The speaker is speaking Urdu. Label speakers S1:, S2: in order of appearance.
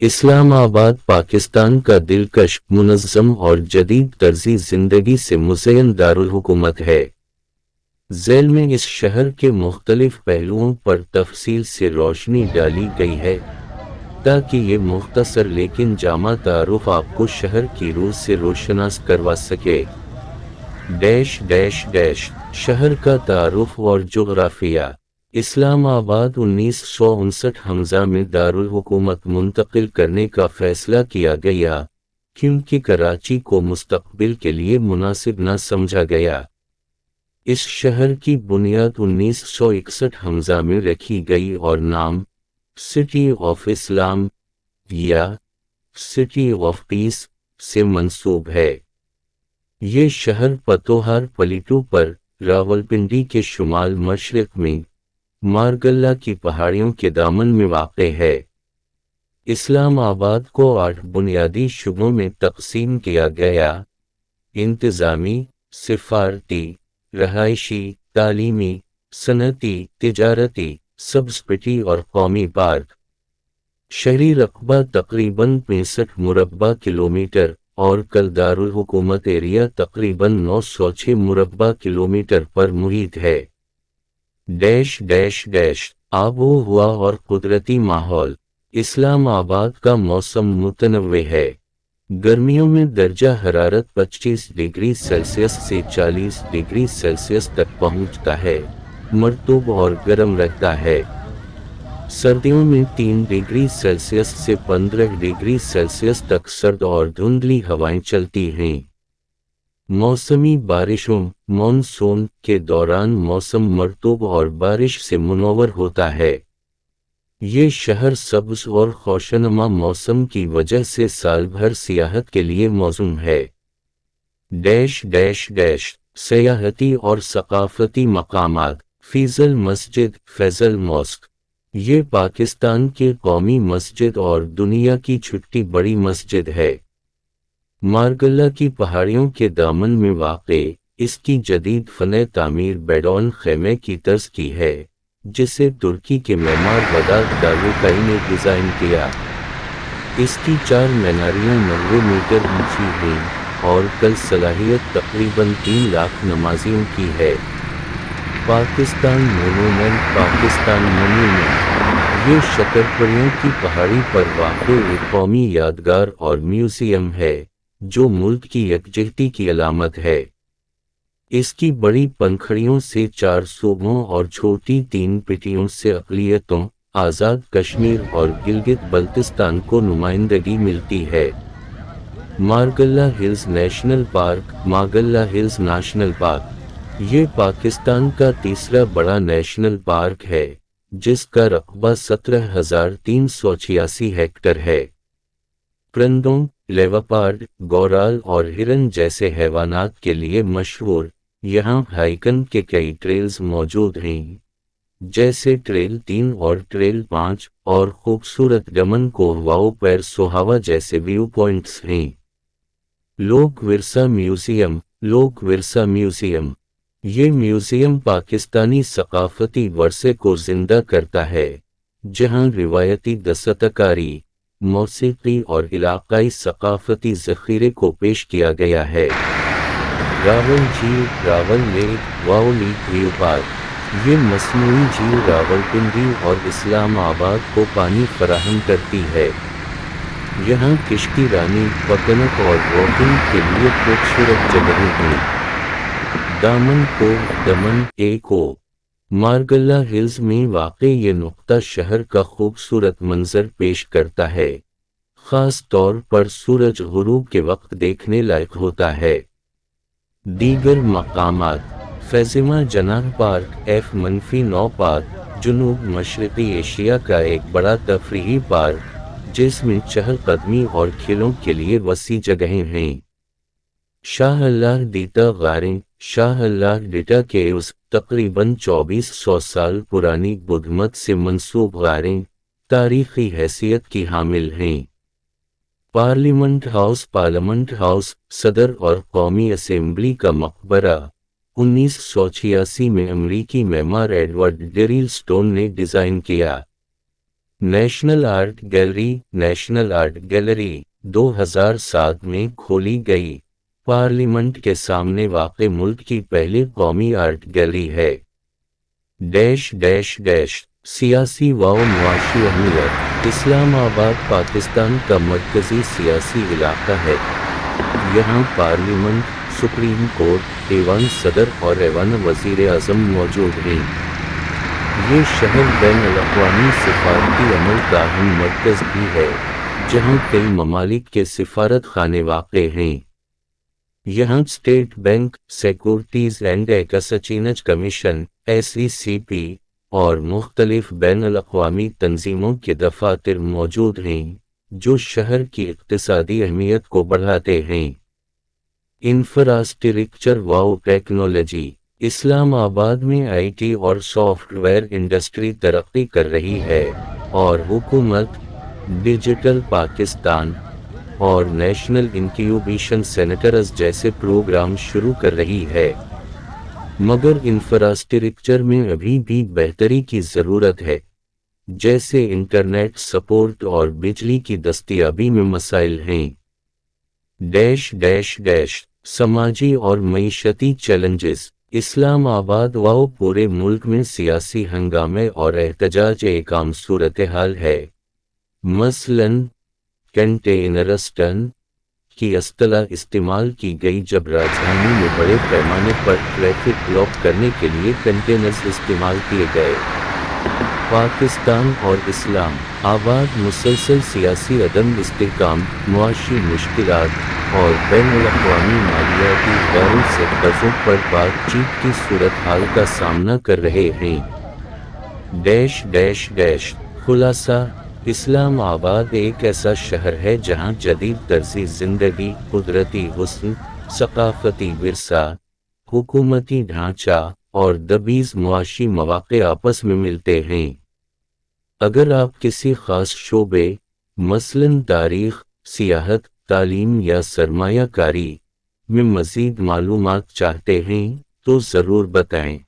S1: اسلام آباد پاکستان کا دلکش، منظم اور جدید طرزِ زندگی سے مزین دارالحکومت ہے۔ ذیل میں اس شہر کے مختلف پہلوؤں پر تفصیل سے روشنی ڈالی گئی ہے تاکہ یہ مختصر لیکن جامع تعارف آپ کو شہر کی روح سے روشناس کروا سکے۔ شہر کا تعارف اور جغرافیہ۔ اسلام آباد 1959 ء میں دارالحکومت منتقل کرنے کا فیصلہ کیا گیا کیونکہ کراچی کو مستقبل کے لیے مناسب نہ سمجھا گیا۔ اس شہر کی بنیاد 1961 ء میں رکھی گئی اور نام سٹی آف اسلام یا سٹی آف پیس سے منسوب ہے۔ یہ شہر پتوہر پلیٹو پر راولپنڈی کے شمال مشرق میں مارگلہ کی پہاڑیوں کے دامن میں واقع ہے۔ اسلام آباد کو 8 بنیادی شعبوں میں تقسیم کیا گیا: انتظامی، سفارتی، رہائشی، تعلیمی، صنعتی، تجارتی، سب اسپیسی اور قومی پارک۔ شہری رقبہ تقریباً 65 مربع کلومیٹر اور کل دارالحکومت ایریا تقریباً 906 مربع کلومیٹر پر محیط ہے۔ آب و ہوا اور قدرتی ماحول۔ اسلام آباد کا موسم متنوع ہے۔ گرمیوں میں درجہ حرارت 25 ڈگری سیلسیس سے 40 ڈگری سیلسیس تک پہنچتا ہے، مرطوب اور گرم رہتا ہے۔ سردیوں میں 3 ڈگری سیلسیس سے 15 ڈگری سیلسیس تک سرد اور دھندلی ہوائیں چلتی ہیں۔ موسمی بارشوں مونسون کے دوران موسم مرطوب اور بارش سے منور ہوتا ہے۔ یہ شہر سبز اور خوشنما موسم کی وجہ سے سال بھر سیاحت کے لیے موزوں ہے۔ سیاحتی اور ثقافتی مقامات۔ فیصل مسجد یہ پاکستان کی قومی مسجد اور دنیا کی چھٹی بڑی مسجد ہے۔ مارگلہ کی پہاڑیوں کے دامن میں واقع اس کی جدید فن تعمیر بیڈون خیمے کی طرز کی ہے جسے ترکی کے معمار وداد دالوکائی نے ڈیزائن کیا۔ اس کی 4 میناریاں 90 میٹر اونچی ہیں اور کل صلاحیت تقریباً 3 لاکھ نمازیوں کی ہے۔ پاکستان مونومنٹ یہ شکرپریوں کی پہاڑی پر واقع ایک قومی یادگار اور میوزیم ہے جو ملک کی یکجہتی کی علامت ہے۔ اس کی بڑی پنکھڑیوں سے 4 صوبوں اور چھوٹی 3 پٹیوں سے اقلیتوں آزاد کشمیر اور گلگت بلتستان کو نمائندگی ملتی ہے۔ Margalla hills national park Margalla hills national park یہ پاکستان کا تیسرا بڑا نیشنل پارک ہے جس کا رقبہ 17,386 ہیکٹر ہے۔ پرندوں، لیوپارڈ، گورال اور ہرن جیسے حیوانات کے لیے مشہور یہاں ہائیکنگ کے کئی ٹریلز موجود ہیں جیسے ٹریل 3 اور ٹریل 5 اور خوبصورت ڈمن کوہ واؤ پیر سوہاوا جیسے ویو پوائنٹس ہیں۔ لوک ورثہ میوزیم یہ میوزیم پاکستانی ثقافتی ورثے کو زندہ کرتا ہے جہاں روایتی دستکاری، موسیقی اور علاقائی ثقافتی ذخیرے کو پیش کیا گیا ہے۔ راول جھیل راول لیک واو لیک ویو پارک یہ مصنوعی جھیل راولپنڈی اور اسلام آباد کو پانی فراہم کرتی ہے۔ یہاں کشتی رانی، پکنک اور بوٹنگ کے لیے خوبصورت جگہیں ہیں۔ دمن کوہ مارگلہ ہلز میں واقع یہ نقطہ شہر کا خوبصورت منظر پیش کرتا ہے، خاص طور پر سورج غروب کے وقت دیکھنے لائق ہوتا ہے۔ دیگر مقامات: فیضمہ جناح پارک F-9 پارک جنوب مشرقی ایشیا کا ایک بڑا تفریحی پارک جس میں چہل قدمی اور کھیلوں کے لیے وسیع جگہیں ہیں۔ شاہ اللہ ڈیٹا غاریں شاہ اللہ ڈیٹا کیوز تقریباً 2400 سال پرانی بدھ مت سے منسوب غاریں تاریخی حیثیت کی حامل ہیں۔ پارلیمنٹ ہاؤس صدر اور قومی اسمبلی کا مقبرہ 1986 میں امریکی معمار ایڈورڈ ڈیریل سٹون نے ڈیزائن کیا۔ National art gallery national art gallery 2007 میں کھولی گئی، پارلیمنٹ کے سامنے واقع ملک کی پہلی قومی آرٹ گیلری ہے۔ سیاسی و معاشی اہمیت: اسلام آباد پاکستان کا مرکزی سیاسی علاقہ ہے۔ یہاں پارلیمنٹ، سپریم کورٹ، ایوان صدر اور ایوان وزیر اعظم موجود ہیں۔ یہ شہر بین الاقوامی سفارتی عمل کا اہم مرکز بھی ہے، جہاں کئی ممالک کے سفارت خانے واقع ہیں۔ یہاں state bank, securities and exchange commission (SECP) اور مختلف بین الاقوامی تنظیموں کے دفاتر موجود ہیں، جو شہر کی اقتصادی اہمیت کو بڑھاتے ہیں۔ انفراسٹرکچر و ٹیکنالوجی: اسلام آباد میں IT اور سافٹ ویئر انڈسٹری ترقی کر رہی ہے، اور حکومت ڈیجیٹل پاکستان اور نیشنل انکیوبیشن سینٹرز جیسے پروگرام شروع کر رہی ہے۔ مگر انفراسٹرکچر میں ابھی بھی بہتری کی ضرورت ہے، جیسے انٹرنیٹ سپورٹ اور بجلی کی دستیابی میں مسائل ہیں۔ سماجی اور معیشتی چیلنجز: اسلام آباد و پورے ملک میں سیاسی ہنگامے اور احتجاج ایک عام صورتحال ہے۔ مثلاً کنٹینرسٹن کی اصطلاح استعمال کی گئی جب راجدھانی میں بڑے پیمانے پر ٹریفک بلاک کرنے کے لیے کنٹینرز استعمال کیے گئے۔ پاکستان اور اسلام آباد مسلسل سیاسی عدم استحکام، معاشی مشکلات اور بین الاقوامی مالیاتی داروں سے قرضوں پر بات چیت کی صورتحال کا سامنا کر رہے ہیں۔ خلاصہ: اسلام آباد ایک ایسا شہر ہے جہاں جدید طرز زندگی، قدرتی حسن، ثقافتی ورثہ، حکومتی ڈھانچہ اور دبیز معاشی مواقع آپس میں ملتے ہیں۔ اگر آپ کسی خاص شعبے، مثلاً تاریخ، سیاحت، تعلیم یا سرمایہ کاری میں مزید معلومات چاہتے ہیں تو ضرور بتائیں۔